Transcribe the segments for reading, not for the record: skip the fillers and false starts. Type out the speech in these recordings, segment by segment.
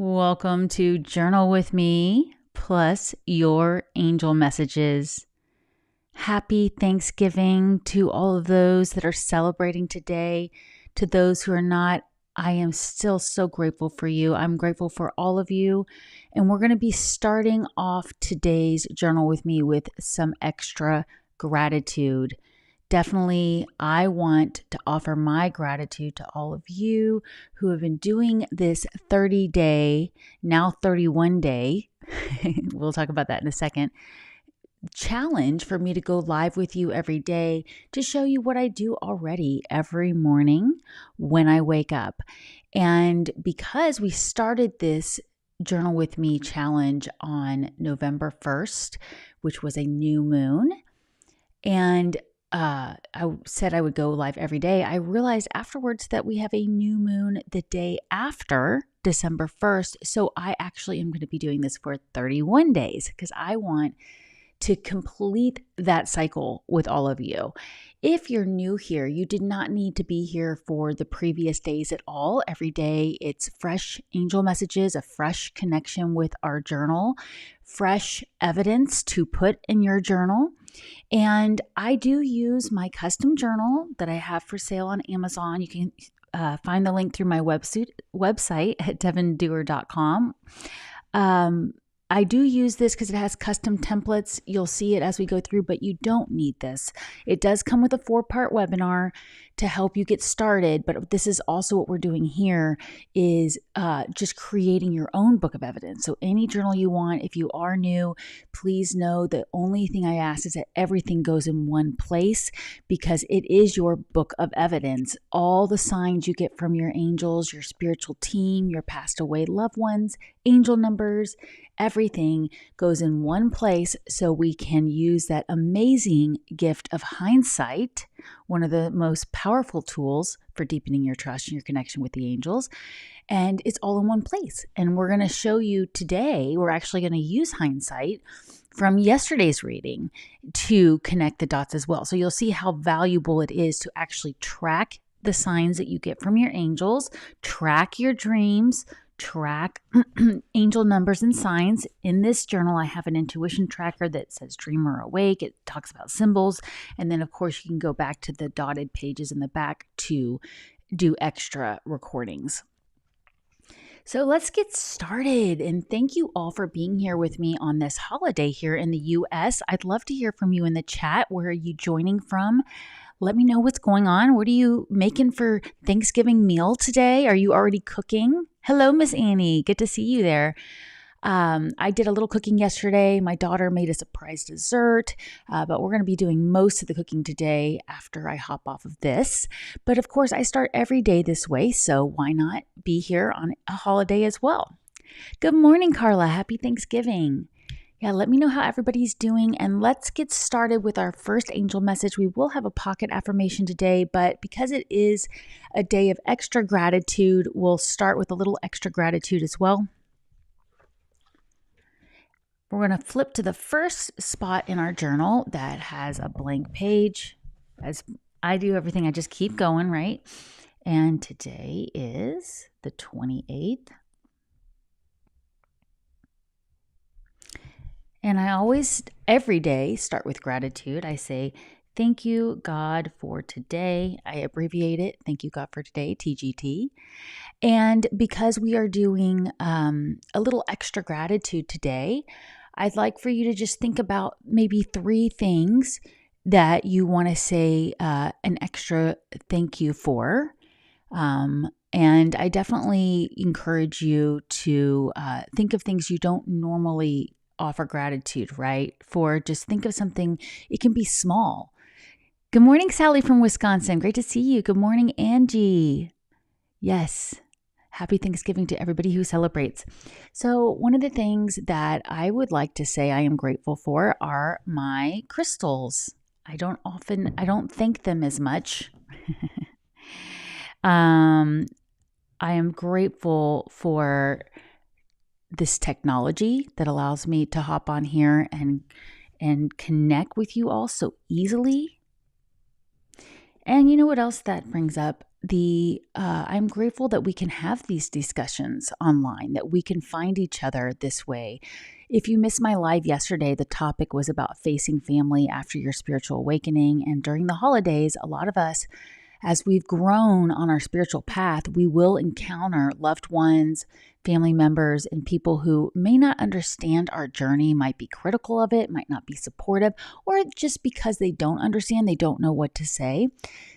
Welcome to Journal with Me plus your angel messages. Happy Thanksgiving to all of those that are celebrating today. To those who are not, I am still so grateful for you. I'm grateful for all of you. And we're going to be starting off today's Journal with Me with some extra gratitude. Definitely, I want to offer my gratitude to all of you who have been doing this 30-day, now 31-day, we'll talk about that in a second, challenge for me to go live with you every day to show you what I do already every morning when I wake up. And because we started this Journal with Me challenge on November 1st, which was a new moon, and I said I would go live every day, I realized afterwards that we have a new moon the day after December 1st. So I actually am going to be doing this for 31 days because I want to complete that cycle with all of you. If you're new here, you did not need to be here for the previous days at all. Every day it's fresh angel messages, a fresh connection with our journal, fresh evidence to put in your journal. And I do use my custom journal that I have for sale on Amazon. You can find the link through my website at devondoer.com. I do use this because it has custom templates. You'll see it as we go through, but you don't need this. It does come with a 4-part webinar to help you get started, but this is also what we're doing here is just creating your own book of evidence. So any journal you want, if you are new, please know the only thing I ask is that everything goes in one place because it is your book of evidence. All the signs you get from your angels, your spiritual team, your passed away loved ones, angel numbers, everything goes in one place so we can use that amazing gift of hindsight, one of the most powerful tools for deepening your trust and your connection with the angels. And it's all in one place. And we're going to show you today, we're actually going to use hindsight from yesterday's reading to connect the dots as well. So you'll see how valuable it is to actually track the signs that you get from your angels, track your dreams, track angel numbers and signs. In this journal, I have an intuition tracker that says dream or awake. It talks about symbols. And then, of course, you can go back to the dotted pages in the back to do extra recordings. So let's get started. And thank you all for being here with me on this holiday here in the U.S. I'd love to hear from you in the chat. Where are you joining from? Let me know what's going on. What are you making for Thanksgiving meal today? Are you already cooking? Hello, Miss Annie. Good to see you there. I did a little cooking yesterday. My daughter made a surprise dessert, but we're going to be doing most of the cooking today after I hop off of this. But of course, I start every day this way, so why not be here on a holiday as well? Good morning, Carla. Happy Thanksgiving. Yeah, let me know how everybody's doing, and let's get started with our first angel message. We will have a pocket affirmation today, but because it is a day of extra gratitude, we'll start with a little extra gratitude as well. We're going to flip to the first spot in our journal that has a blank page. As I do everything, I just keep going, right? And today is the 28th. And I always, every day, start with gratitude. I say, thank you, God, for today. I abbreviate it. Thank you, God, for today, TGT. And because we are doing a little extra gratitude today, I'd like for you to just think about maybe 3 things that you want to say an extra thank you for. And I definitely encourage you to think of things you don't normally offer gratitude, right? For just think of something, it can be small. Good morning, Sally from Wisconsin. Great to see you. Good morning, Angie. Yes. Happy Thanksgiving to everybody who celebrates. So one of the things that I would like to say I am grateful for are my crystals. I don't thank them as much. I am grateful for this technology that allows me to hop on here and connect with you all so easily. And you know what else that brings up? I'm grateful that we can have these discussions online, that we can find each other this way. If you missed my live yesterday, the topic was about facing family after your spiritual awakening. And during the holidays, a lot of us, as we've grown on our spiritual path, we will encounter loved ones, family members, and people who may not understand our journey, might be critical of it, might not be supportive, or just because they don't understand, they don't know what to say.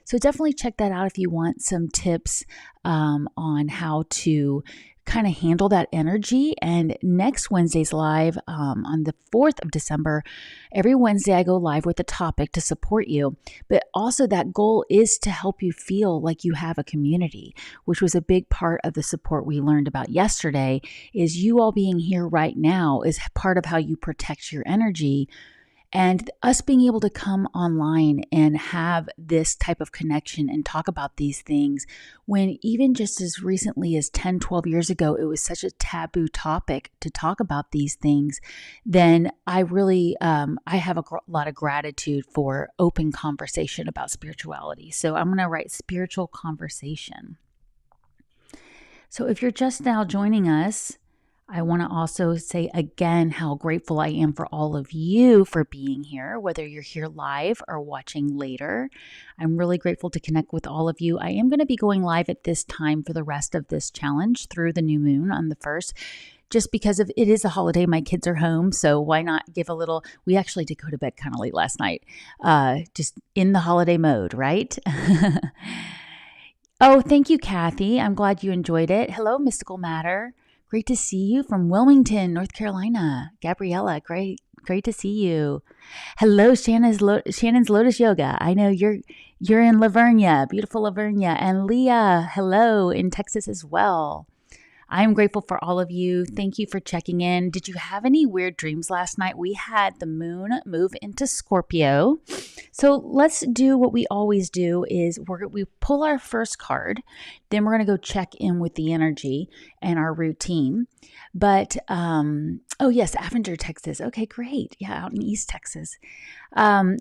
So definitely check that out if you want some tips on how to kind of handle that energy. And next Wednesday's live on the 4th of December, every Wednesday I go live with a topic to support you. But also that goal is to help you feel like you have a community, which was a big part of the support we learned about yesterday. Is you all being here right now is part of how you protect your energy. And us being able to come online and have this type of connection and talk about these things when even just as recently as 10, 12 years ago, it was such a taboo topic to talk about these things, then I really, I have a lot of gratitude for open conversation about spirituality. So I'm going to write spiritual conversation. So if you're just now joining us, I want to also say again how grateful I am for all of you for being here, whether you're here live or watching later. I'm really grateful to connect with all of you. I am going to be going live at this time for the rest of this challenge through the new moon on the 1st, just because of it is a holiday. My kids are home, so why not give a little, we actually did go to bed kind of late last night, just in the holiday mode, right? Oh, thank you, Kathy. I'm glad you enjoyed it. Hello, Mystical Matter. Great to see you from Wilmington, North Carolina. Gabriella, great to see you. Hello, Shannon's Lotus Yoga. I know you're in Lavernia, beautiful Lavernia. And Leah, hello, in Texas as well. I'm grateful for all of you. Thank you for checking in. Did you have any weird dreams last night? We had the moon move into Scorpio. So let's do what we always do is we pull our first card. Then we're going to go check in with the energy and our routine. But, oh yes, Avenger, Texas. Okay, great. Yeah, out in East Texas.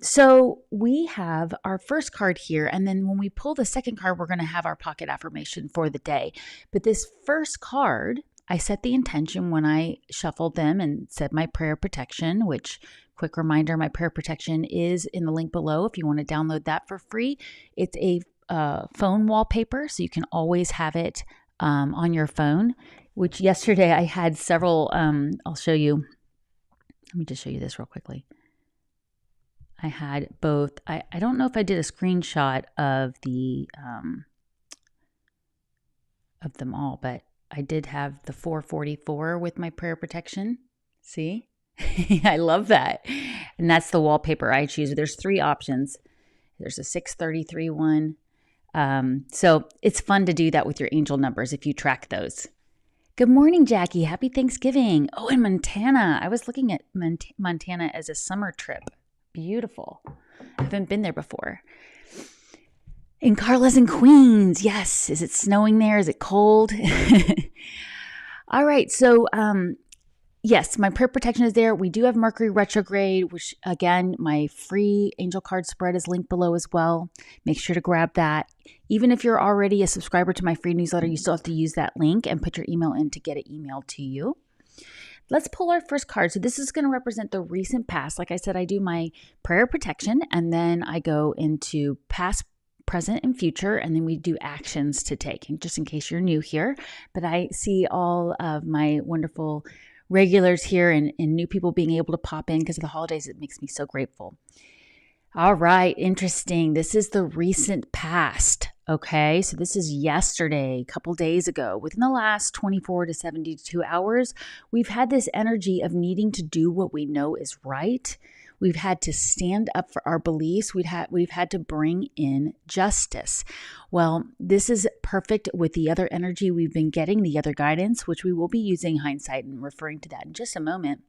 So we have our first card here. And then when we pull the second card, we're going to have our pocket affirmation for the day. But this first card, I set the intention when I shuffled them and said my prayer protection, which, quick reminder, my prayer protection is in the link below if you want to download that for free. It's a phone wallpaper, so you can always have it on your phone, which yesterday I had several, I'll show you. Let me just show you this real quickly. I had both. I don't know if I did a screenshot of them all, but I did have the 444 with my prayer protection. See? I love that. And that's the wallpaper I choose. There's 3 options. There's a 633 one. So it's fun to do that with your angel numbers if you track those. Good morning, Jackie. Happy Thanksgiving. Oh, in Montana. I was looking at Montana as a summer trip. Beautiful. I haven't been there before. In Carla's in Queens. Yes. Is it snowing there? Is it cold? All right. So, yes, my prayer protection is there. We do have Mercury retrograde, which again, my free angel card spread is linked below as well. Make sure to grab that. Even if you're already a subscriber to my free newsletter, you still have to use that link and put your email in to get it emailed to you. Let's pull our first card. So this is going to represent the recent past. Like I said, I do my prayer protection and then I go into past, present, and future, and then we do actions to take. And just in case you're new here, but I see all of my wonderful regulars here and new people being able to pop in because of the holidays. It makes me so grateful. All right, interesting. This is the recent past. Okay, so this is yesterday, a couple days ago. Within the last 24 to 72 hours, we've had this energy of needing to do what we know is right. We've had to stand up for our beliefs. We've had to bring in justice. Well, this is perfect with the other energy we've been getting, the other guidance, which we will be using hindsight and referring to that in just a moment.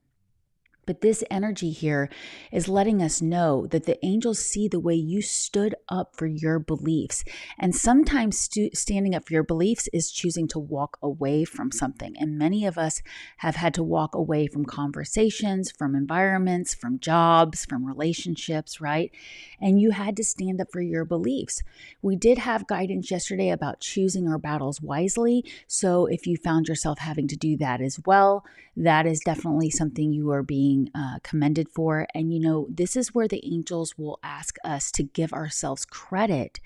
But this energy here is letting us know that the angels see the way you stood up for your beliefs. And sometimes standing up for your beliefs is choosing to walk away from something. And many of us have had to walk away from conversations, from environments, from jobs, from relationships, right? And you had to stand up for your beliefs. We did have guidance yesterday about choosing our battles wisely. So if you found yourself having to do that as well, that is definitely something you are being commended for. And this is where the angels will ask us to give ourselves credit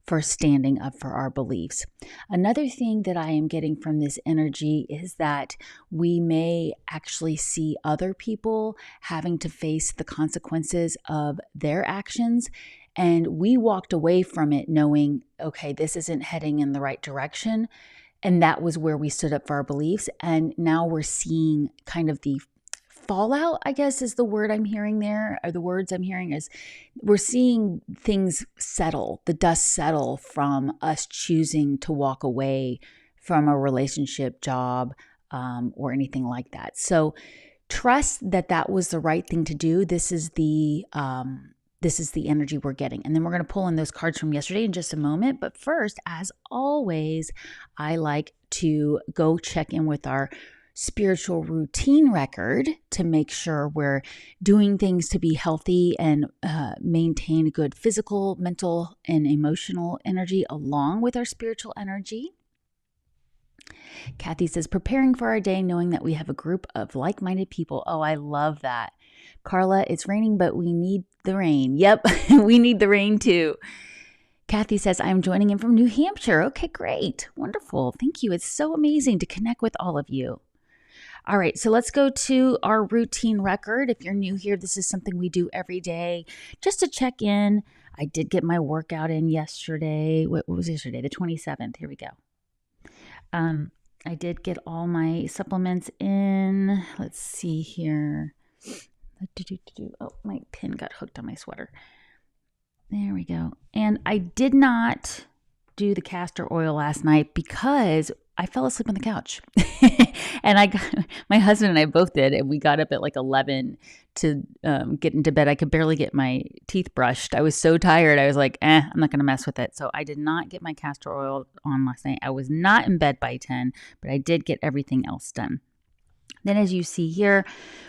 for standing up for our beliefs. Another thing that I am getting from this energy is that we may actually see other people having to face the consequences of their actions. And we walked away from it knowing, okay, this isn't heading in the right direction. And that was where we stood up for our beliefs. And now we're seeing kind of the fallout, I guess is the word I'm hearing there, or the words I'm hearing is we're seeing things settle, the dust settle from us choosing to walk away from a relationship, job, or anything like that. So trust that that was the right thing to do. This is the energy we're getting. And then we're going to pull in those cards from yesterday in just a moment. But first, as always, I like to go check in with our spiritual routine record to make sure we're doing things to be healthy and maintain good physical, mental, and emotional energy along with our spiritual energy. Kathy says, preparing for our day, knowing that we have a group of like-minded people. Oh, I love that. Carla, it's raining, but we need the rain. Yep, we need the rain too. Kathy says, I'm joining in from New Hampshire. Okay, great. Wonderful. Thank you. It's so amazing to connect with all of you. All right, so let's go to our routine record. If you're new here, this is something we do every day just to check in. I did get my workout in yesterday. What was yesterday? The 27th. Here we go. I did get all my supplements in. Let's see here. Oh, my pin got hooked on my sweater. There we go. And I did not do the castor oil last night because I fell asleep on the couch. And my husband and I both did, and we got up at like 11 to get into bed. I could barely get my teeth brushed. I was so tired. I was like, I'm not going to mess with it. So I did not get my castor oil on last night. I was not in bed by 10, but I did get everything else done. Then as you see here,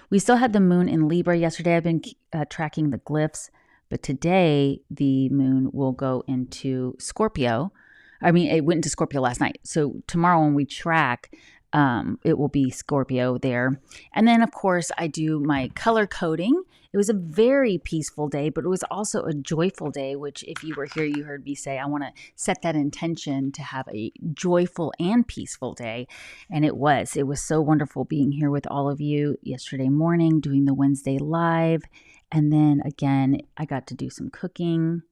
we still had the moon in Libra yesterday. I've been tracking the glyphs, but today the moon will go into Scorpio. I mean, it went into Scorpio last night. So tomorrow when we track, it will be Scorpio there. And then, of course, I do my color coding. It was a very peaceful day, but it was also a joyful day, which if you were here, you heard me say, I want to set that intention to have a joyful and peaceful day. And it was so wonderful being here with all of you yesterday morning, doing the Wednesday live. And then again, I got to do some cooking.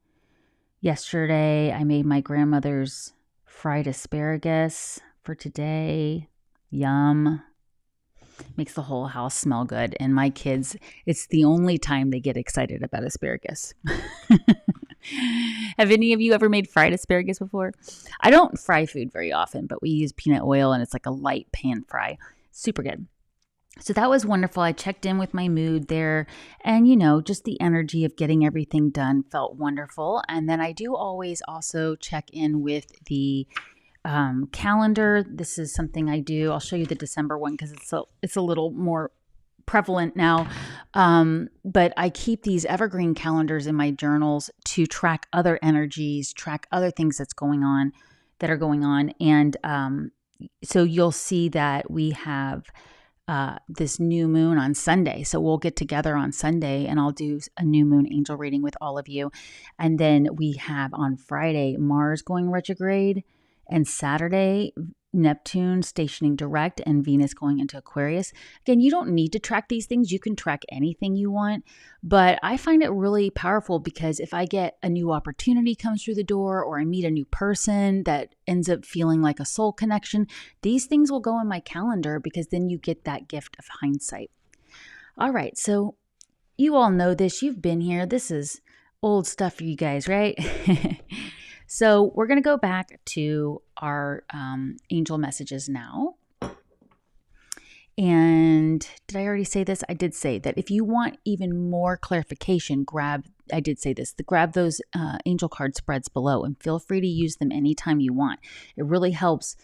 Yesterday, I made my grandmother's fried asparagus for today. Yum. Makes the whole house smell good. And my kids, it's the only time they get excited about asparagus. Have any of you ever made fried asparagus before? I don't fry food very often, but we use peanut oil and it's like a light pan fry. Super good. So that was wonderful. I checked in with my mood there and, just the energy of getting everything done felt wonderful. And then I do always also check in with the calendar. This is something I do. I'll show you the December one because it's a little more prevalent now. But I keep these evergreen calendars in my journals to track other energies, track other things that are going on. And so you'll see that we have this new moon on Sunday. So we'll get together on Sunday and I'll do a new moon angel reading with all of you. And then we have on Friday, Mars going retrograde, and Saturday, Neptune stationing direct and Venus going into Aquarius. Again, you don't need to track these things. You can track anything you want, but I find it really powerful because if I get a new opportunity comes through the door or I meet a new person that ends up feeling like a soul connection, these things will go in my calendar because then you get that gift of hindsight. All right, so you all know this. You've been here. This is old stuff for you guys, right? So we're going to go back to our angel messages now. And did I already say this? I did say that if you want even more clarification, grab those angel card spreads below and feel free to use them anytime you want. It really helps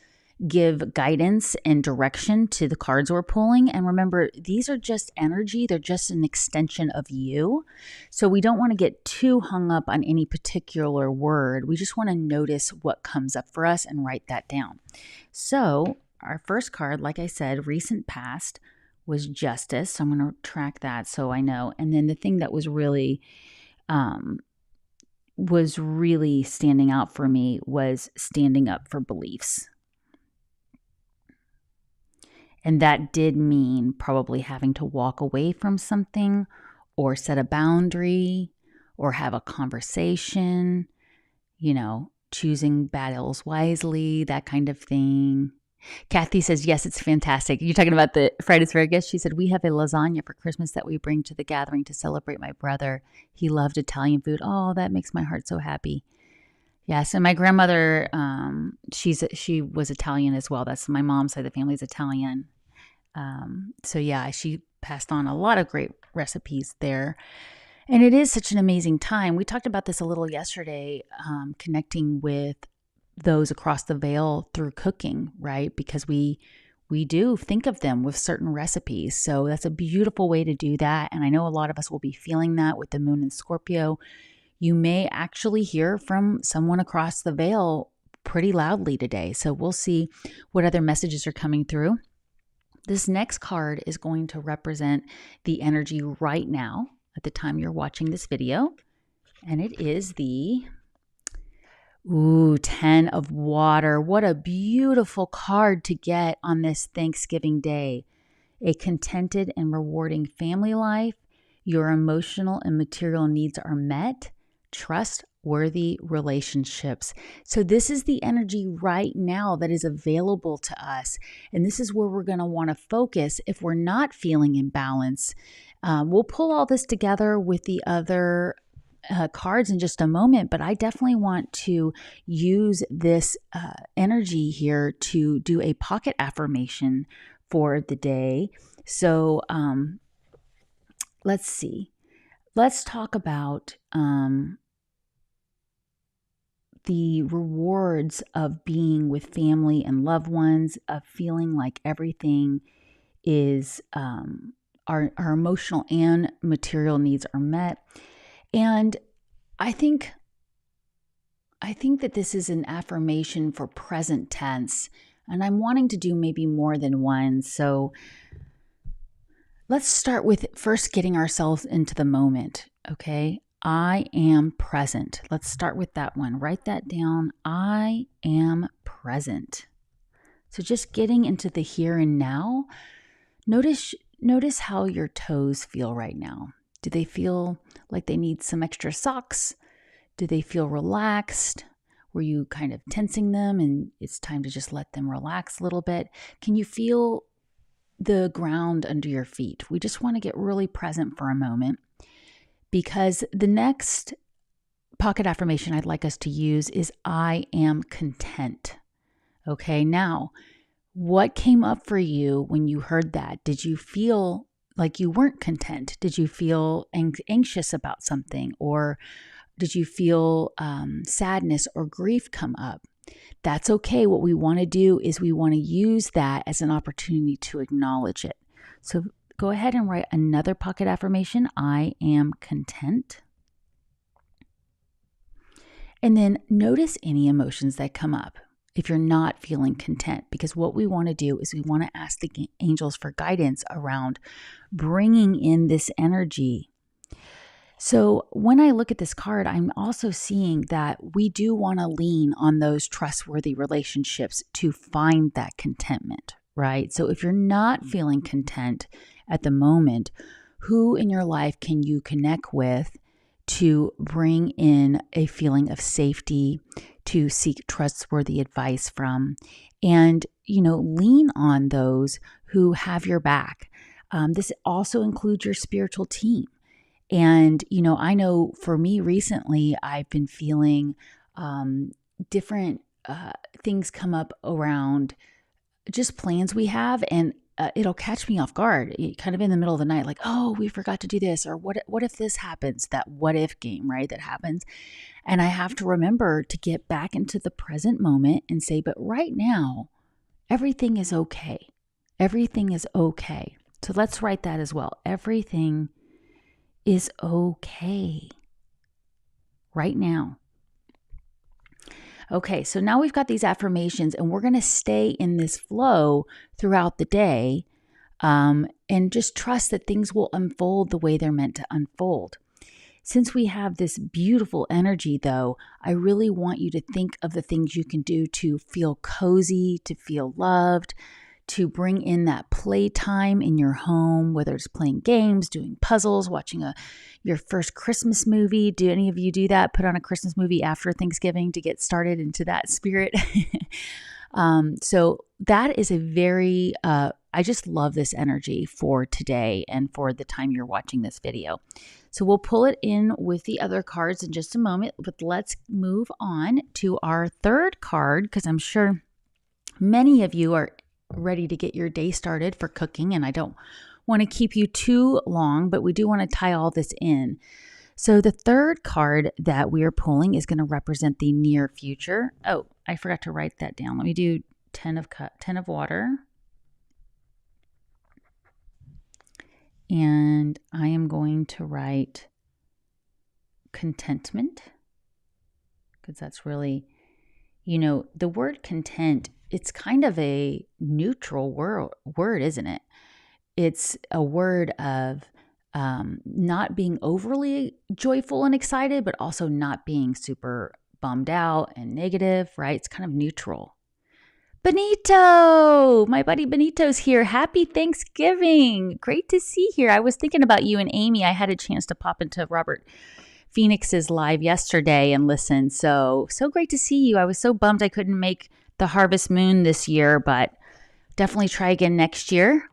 give guidance and direction to the cards we're pulling. And remember, these are just energy. They're just an extension of you. So we don't want to get too hung up on any particular word. We just want to notice what comes up for us and write that down. So our first card, like I said, recent past, was justice. So I'm going to track that so I know. And then the thing that was really standing out for me was standing up for beliefs. And that did mean probably having to walk away from something or set a boundary or have a conversation, choosing battles wisely, that kind of thing. Kathy says, yes, it's fantastic. You're talking about the Fridays for Guests. She said, we have a lasagna for Christmas that we bring to the gathering to celebrate my brother. He loved Italian food. Oh, that makes my heart so happy. Yes, and my grandmother, she was Italian as well. That's my mom's side of the family's Italian. So yeah, she passed on a lot of great recipes there. And it is such an amazing time. We talked about this a little yesterday, connecting with those across the veil through cooking, right? Because we do think of them with certain recipes. So that's a beautiful way to do that. And I know a lot of us will be feeling that with the moon in Scorpio. You may actually hear from someone across the veil pretty loudly today. So we'll see what other messages are coming through. This next card is going to represent the energy right now at the time you're watching this video. And it is the 10 of water. What a beautiful card to get on this Thanksgiving Day. A contented and rewarding family life. Your emotional and material needs are met. Trustworthy relationships. So this is the energy right now that is available to us. And this is where we're going to want to focus if we're not feeling in balance. We'll pull all this together with the other cards in just a moment, but I definitely want to use this energy here to do a pocket affirmation for the day. So let's see. Let's talk about the rewards of being with family and loved ones, of feeling like everything is our emotional and material needs are met. And I think that this is an affirmation for present tense, and I'm wanting to do maybe more than one. So let's start with first getting ourselves into the moment, okay? I am present. Let's start with that one. Write that down. I am present. So just getting into the here and now. Notice how your toes feel right now. Do they feel like they need some extra socks? Do they feel relaxed? Were you kind of tensing them and it's time to just let them relax a little bit? Can you feel the ground under your feet? We just want to get really present for a moment, because the next pocket affirmation I'd like us to use is I am content. Okay, now, what came up for you when you heard that? Did you feel like you weren't content? Did you feel anxious about something? Or did you feel sadness or grief come up? That's okay. What we want to do is we want to use that as an opportunity to acknowledge it. So go ahead and write another pocket affirmation. I am content. And then notice any emotions that come up if you're not feeling content, because what we want to do is we want to ask the angels for guidance around bringing in this energy. So when I look at this card, I'm also seeing that we do want to lean on those trustworthy relationships to find that contentment, right? So if you're not feeling content at the moment, who in your life can you connect with to bring in a feeling of safety, to seek trustworthy advice from, and, lean on those who have your back. This also includes your spiritual team. And, I know for me recently, I've been feeling different things come up around just plans we have. And it'll catch me off guard, kind of in the middle of the night, like, oh, we forgot to do this, or what if this happens? That what if game, right? That happens. And I have to remember to get back into the present moment and say, but right now, everything is okay. Everything is okay. So let's write that as well. Everything is okay right now. Okay, so now we've got these affirmations and we're going to stay in this flow throughout the day and just trust that things will unfold the way they're meant to unfold. Since we have this beautiful energy, though, I really want you to think of the things you can do to feel cozy, to feel loved, to bring in that playtime in your home, whether it's playing games, doing puzzles, watching your first Christmas movie. Do any of you do that? Put on a Christmas movie after Thanksgiving to get started into that spirit. So that is a very, I just love this energy for today and for the time you're watching this video. So we'll pull it in with the other cards in just a moment, but let's move on to our third card because I'm sure many of you are ready to get your day started for cooking, and I don't want to keep you too long, but we do want to tie all this in. So the third card that we are pulling is going to represent the near future. Oh, I forgot to write that down. Let me do 10 of water. And I am going to write contentment because that's really, the word content, it's kind of a neutral word, isn't it? It's a word of not being overly joyful and excited, but also not being super bummed out and negative, right? It's kind of neutral. Benito, my buddy Benito's here. Happy Thanksgiving. Great to see you here. I was thinking about you and Amy. I had a chance to pop into Robert Phoenix's live yesterday and listen. So great to see you. I was so bummed I couldn't make the Harvest Moon this year, but definitely try again next year.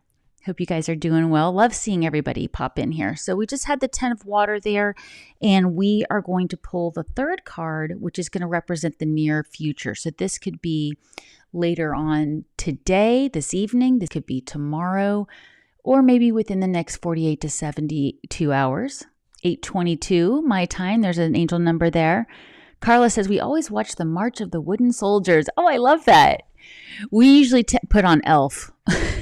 Hope you guys are doing well. Love seeing everybody pop in here. So we just had the 10 of water there, and we are going to pull the third card, which is going to represent the near future. So this could be later on today, this evening. This could be tomorrow, or maybe within the next 48 to 72 hours. 8:22 my time. There's an angel number there. Carla says, we always watch the March of the Wooden Soldiers. Oh, I love that. We usually put on Elf.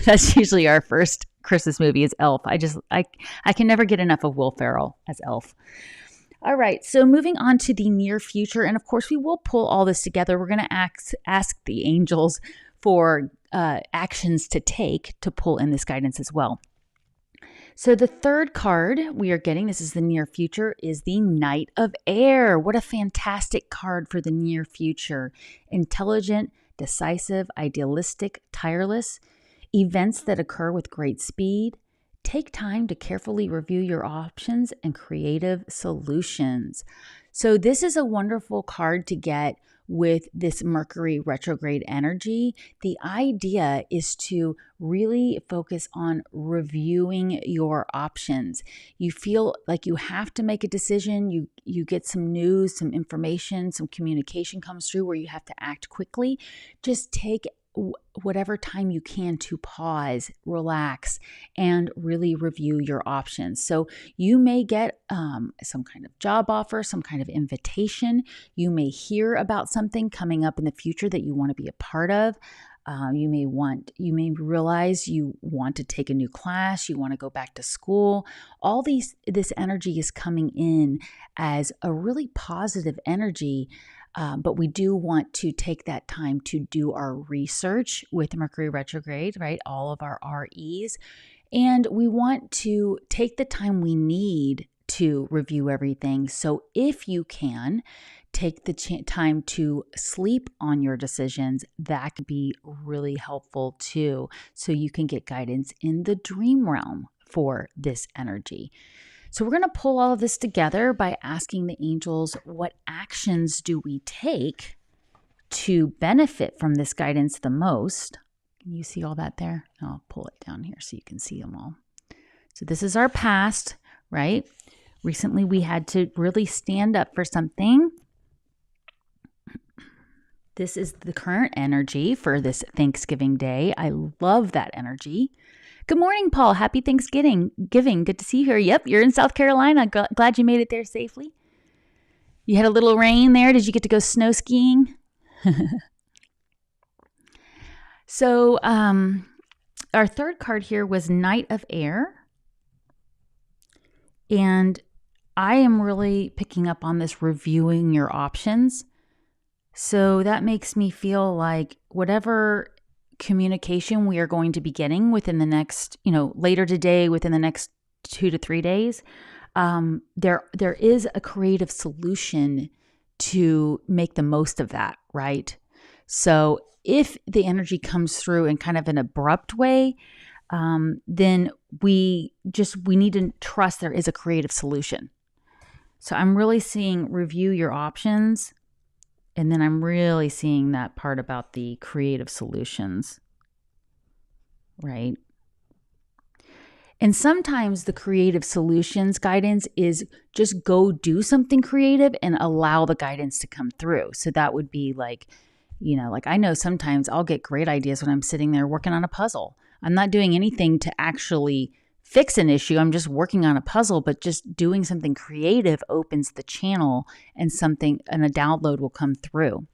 That's usually our first Christmas movie is Elf. I can never get enough of Will Ferrell as Elf. All right, so moving on to the near future. And of course, we will pull all this together. We're going to ask the angels for actions to take to pull in this guidance as well. So the third card we are getting, this is the near future, is the Knight of Air. What a fantastic card for the near future. Intelligent, decisive, idealistic, tireless, events that occur with great speed. Take time to carefully review your options and creative solutions. So this is a wonderful card to get with this Mercury retrograde energy. The idea is to really focus on reviewing your options. You feel like you have to make a decision. You get some news, some information, some communication comes through where you have to act quickly. Just take whatever time you can to pause, relax, and really review your options. So you may get some kind of job offer, some kind of invitation. You may hear about something coming up in the future that you want to be a part of. You may realize you want to take a new class, you want to go back to school. All this energy is coming in as a really positive energy. But we do want to take that time to do our research with Mercury retrograde, right? All of our REs. And we want to take the time we need to review everything. So if you can, take the time to sleep on your decisions. That could be really helpful too. So you can get guidance in the dream realm for this energy. So we're going to pull all of this together by asking the angels, what actions do we take to benefit from this guidance the most? Can you see all that there? I'll pull it down here so you can see them all. So this is our past, right? Recently we had to really stand up for something. This is the current energy for this Thanksgiving Day. I love that energy. Good morning, Paul. Happy Thanksgiving. Good to see you here. Yep, you're in South Carolina. Glad you made it there safely. You had a little rain there. Did you get to go snow skiing? So our third card here was Knight of Air. And I am really picking up on this reviewing your options. So that makes me feel like whatever communication we are going to be getting within the next, later today, within the next 2 to 3 days, there is a creative solution to make the most of that, right? So if the energy comes through in kind of an abrupt way, then we need to trust there is a creative solution. So I'm really seeing review your options. And then I'm really seeing that part about the creative solutions, right? And sometimes the creative solutions guidance is just go do something creative and allow the guidance to come through. So that would be like I know sometimes I'll get great ideas when I'm sitting there working on a puzzle. I'm not doing anything to actually fix an issue. I'm just working on a puzzle, but just doing something creative opens the channel and a download will come through.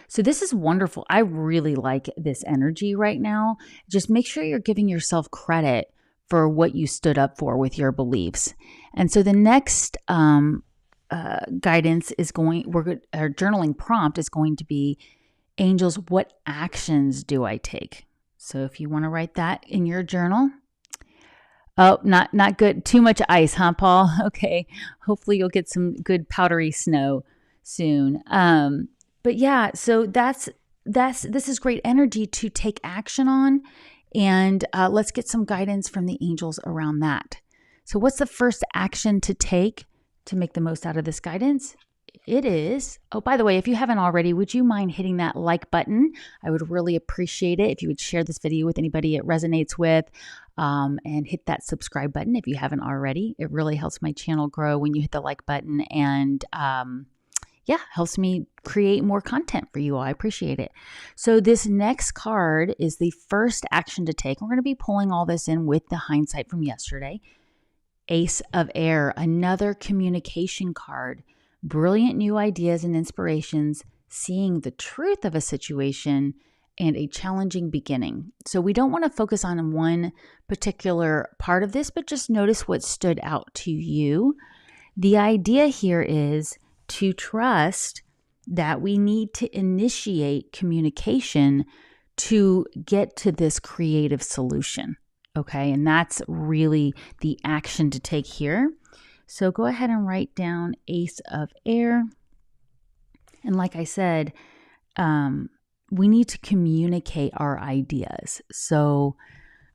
So this is wonderful. I really like this energy right now. Just make sure you're giving yourself credit for what you stood up for with your beliefs. And so the next guidance is our journaling prompt is going to be, angels, what actions do I take? So if you want to write that in your journal. Oh, not good. Too much ice, huh, Paul? Okay. Hopefully you'll get some good powdery snow soon. But yeah, so this is great energy to take action on, and let's get some guidance from the angels around that. So what's the first action to take to make the most out of this guidance? It is, oh, by the way, if you haven't already, would you mind hitting that like button? I would really appreciate it if you would share this video with anybody it resonates with, and hit that subscribe button if you haven't already. It really helps my channel grow when you hit the like button, and helps me create more content for you all. I appreciate it. So this next card is the first action to take. We're going to be pulling all this in with the hindsight from yesterday. Ace of Air, another communication card. Brilliant new ideas and inspirations, seeing the truth of a situation, and a challenging beginning. So we don't want to focus on one particular part of this, but just notice what stood out to you. The idea here is to trust that we need to initiate communication to get to this creative solution. Okay, and that's really the action to take here. So go ahead and write down Ace of Air. And like I said, we need to communicate our ideas. So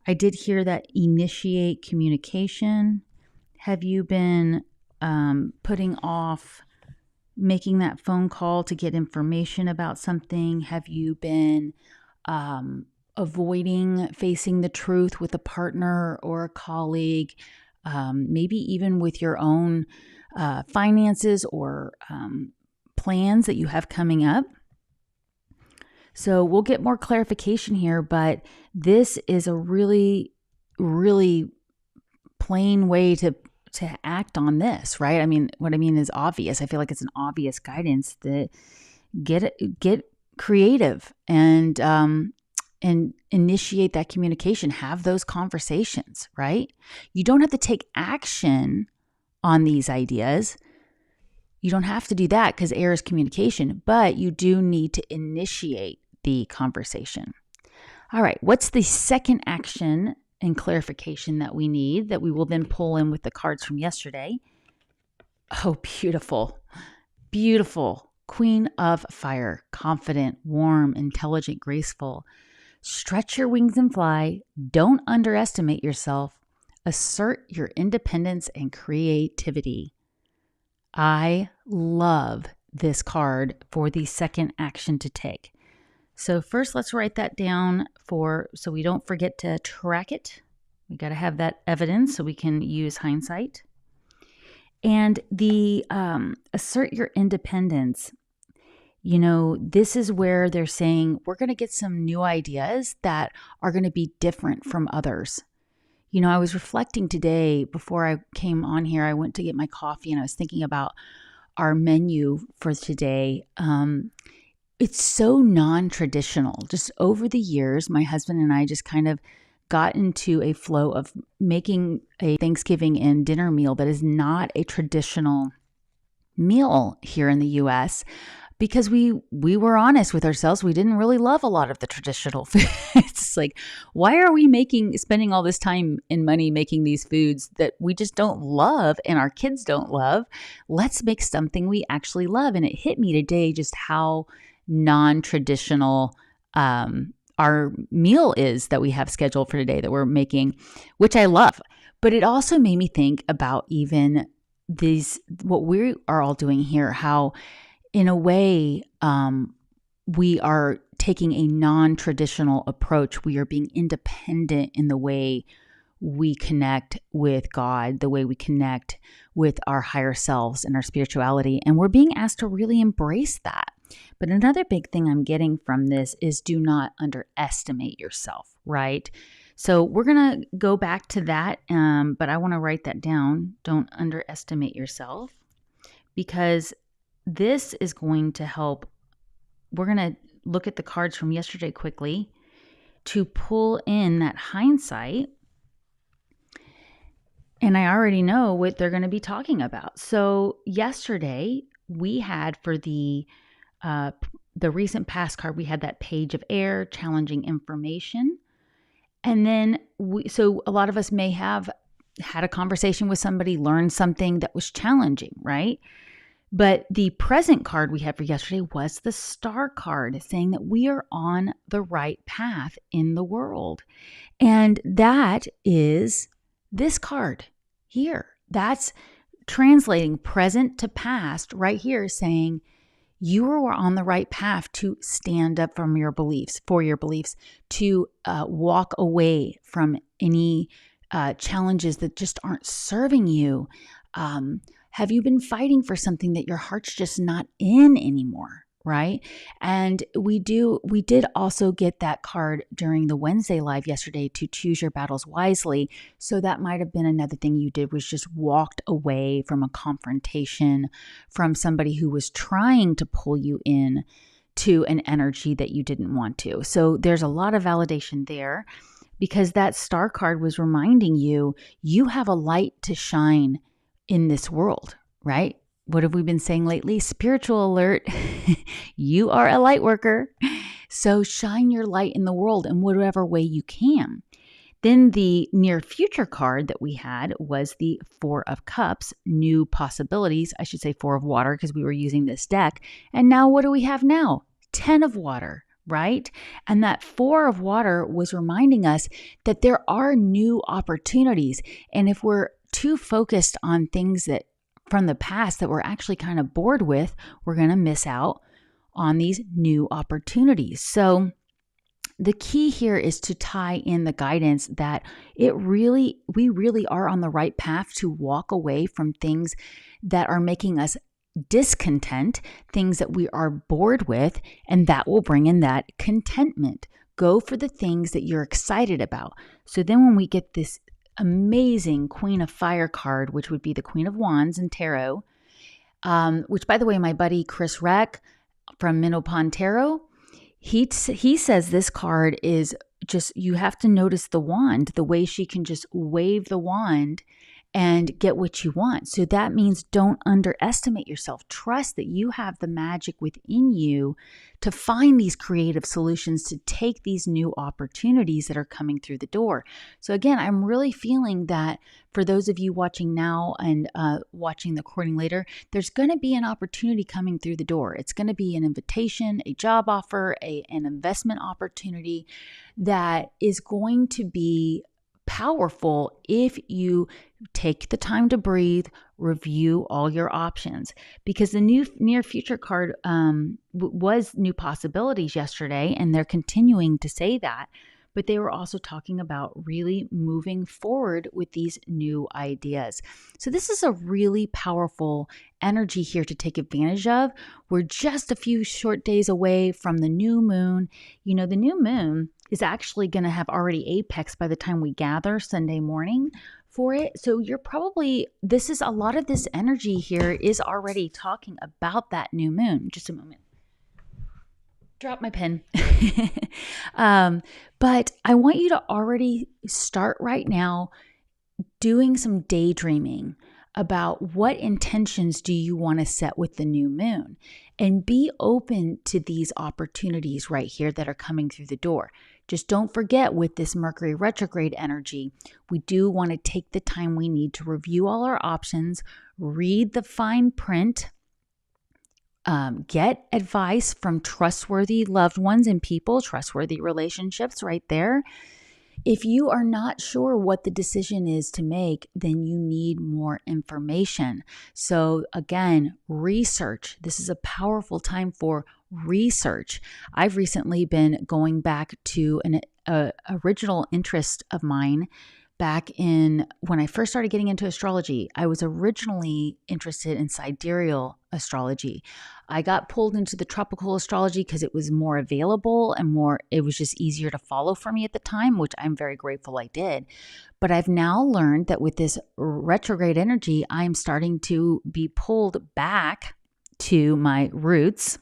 I did hear that initiate communication. Have you been putting off making that phone call to get information about something? Have you been avoiding facing the truth with a partner or a colleague? Maybe even with your own finances or plans that you have coming up. So we'll get more clarification here, but this is a really, really plain way to act on this, right? I mean, what I mean is obvious. I feel like it's an obvious guidance that get creative and initiate that communication, have those conversations, right? You don't have to take action on these ideas. You don't have to do that because air is communication, but you do need to initiate the conversation. All right, what's the second action and clarification that we need that we will then pull in with the cards from yesterday? Oh, beautiful, beautiful. Queen of Fire, confident, warm, intelligent, graceful. Stretch your wings and fly. Don't underestimate yourself. Assert your independence and creativity. I love this card for the second action to take. So first, let's write that down so we don't forget to track it. We got to have that evidence so we can use hindsight. And the assert your independence. this is where they're saying we're going to get some new ideas that are going to be different from others. I was reflecting today before I came on here. I went to get my coffee and I was thinking about our menu for today. It's so non-traditional. Just over the years, my husband and I just kind of got into a flow of making a Thanksgiving and dinner meal that is not a traditional meal here in the US, because we were honest with ourselves. We didn't really love a lot of the traditional foods. It's like, why are we spending all this time and money making these foods that we just don't love and our kids don't love? Let's make something we actually love. And it hit me today just how non-traditional our meal is that we have scheduled for today that we're making, which I love. But it also made me think about even what we are all doing here, how in a way, we are taking a non-traditional approach. We are being independent in the way we connect with God, the way we connect with our higher selves and our spirituality. And we're being asked to really embrace that. But another big thing I'm getting from this is do not underestimate yourself, right? So we're going to go back to that, but I want to write that down. Don't underestimate yourself, because this is going to help. We're going to look at the cards from yesterday quickly to pull in that hindsight. And I already know what they're going to be talking about. So yesterday we had for the recent past card, we had that page of air, challenging information. And then so a lot of us may have had a conversation with somebody, learned something that was challenging, right? But the present card we had for yesterday was the star card, saying that we are on the right path in the world. And that is this card here. That's translating present to past right here, saying you are on the right path to stand up for your beliefs, to walk away from any challenges that just aren't serving you. Have you been fighting for something that your heart's just not in anymore, right? And we did also get that card during the Wednesday live yesterday to choose your battles wisely. So that might have been another thing you did, was just walked away from a confrontation, from somebody who was trying to pull you in to an energy that you didn't want to. So there's a lot of validation there, because that star card was reminding you, you have a light to shine in this world, right? What have we been saying lately? Spiritual alert. You are a light worker. So shine your light in the world in whatever way you can. Then the near future card that we had was the Four of Cups, new possibilities. I should say Four of Water, because we were using this deck. And now what do we have now? 10 of Water, right? And that Four of Water was reminding us that there are new opportunities. And if we're too focused on things that from the past that we're actually kind of bored with, we're going to miss out on these new opportunities. So the key here is to tie in the guidance that we really are on the right path to walk away from things that are making us discontent, things that we are bored with, and that will bring in that contentment. Go for the things that you're excited about. So then when we get this amazing Queen of Fire card, which would be the Queen of Wands in tarot, which, by the way, my buddy Chris Reck from Minnow Pond Tarot, he says this card is just, you have to notice the wand, the way she can just wave the wand and get what you want. So that means don't underestimate yourself. Trust that you have the magic within you to find these creative solutions, to take these new opportunities that are coming through the door. So again, I'm really feeling that for those of you watching now and watching the recording later, there's going to be an opportunity coming through the door. It's going to be an invitation, a job offer, an investment opportunity that is going to be powerful if you take the time to breathe, review all your options. Because the new near future card was new possibilities yesterday, and they're continuing to say that. but they were also talking about really moving forward with these new ideas. So this is a really powerful energy here to take advantage of. We're just a few short days away from the new moon. You know, the new moon is actually going to have already apex by the time we gather Sunday morning for it. So you're probably, this is a lot of this energy here is already talking about that new moon. Just a moment. Drop my pen. But I want you to already start right now doing some daydreaming about what intentions do you want to set with the new moon, and be open to these opportunities right here that are coming through the door. Just don't forget, with this Mercury retrograde energy, we do want to take the time we need to review all our options, read the fine print, get advice from trustworthy loved ones and people, trustworthy relationships right there. If you are not sure what the decision is to make, then you need more information. So again, research. This is a powerful time for research. I've recently been going back to an original interest of mine. Back in when I first started getting into astrology, I was originally interested in sidereal astrology. I got pulled into the tropical astrology because it was more available and it was just easier to follow for me at the time, which I'm very grateful I did. But I've now learned that with this retrograde energy, I'm starting to be pulled back to my roots,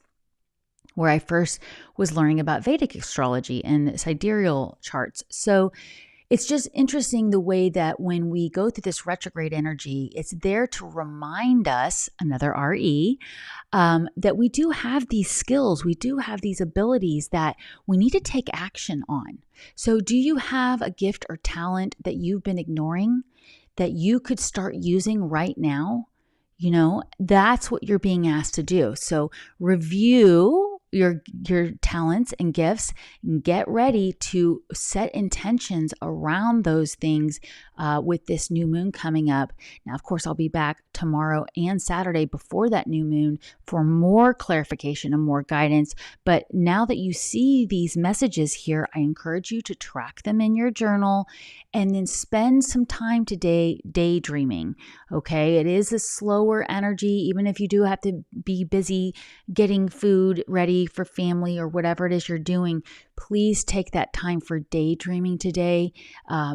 where I first was learning about Vedic astrology and sidereal charts. So it's just interesting the way that when we go through this retrograde energy, it's there to remind us, another RE, that we do have these skills, we do have these abilities that we need to take action on. So do you have a gift or talent that you've been ignoring that you could start using right now? You know, that's what you're being asked to do. So review your talents and gifts, and get ready to set intentions around those things with this new moon coming up. Now, of course, I'll be back tomorrow and Saturday before that new moon for more clarification and more guidance. But now that you see these messages here, I encourage you to track them in your journal and then spend some time today daydreaming. Okay, it is a slower energy, even if you do have to be busy getting food ready for family or whatever it is you're doing. Please take that time for daydreaming today,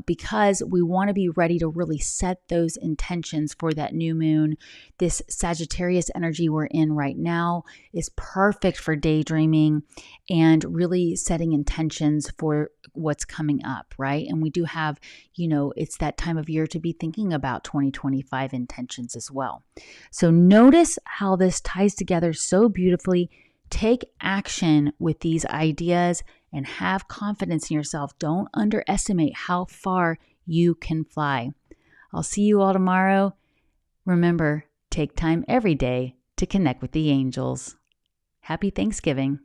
because we want to be ready to really set those intentions for that new moon. This Sagittarius energy we're in right now is perfect for daydreaming and really setting intentions for what's coming up, right? And we do have, it's that time of year to be thinking about 2025 intentions as well. So notice how this ties together so beautifully. Take action with these ideas and have confidence in yourself. Don't underestimate how far you can fly. I'll see you all tomorrow. Remember, take time every day to connect with the angels. Happy Thanksgiving.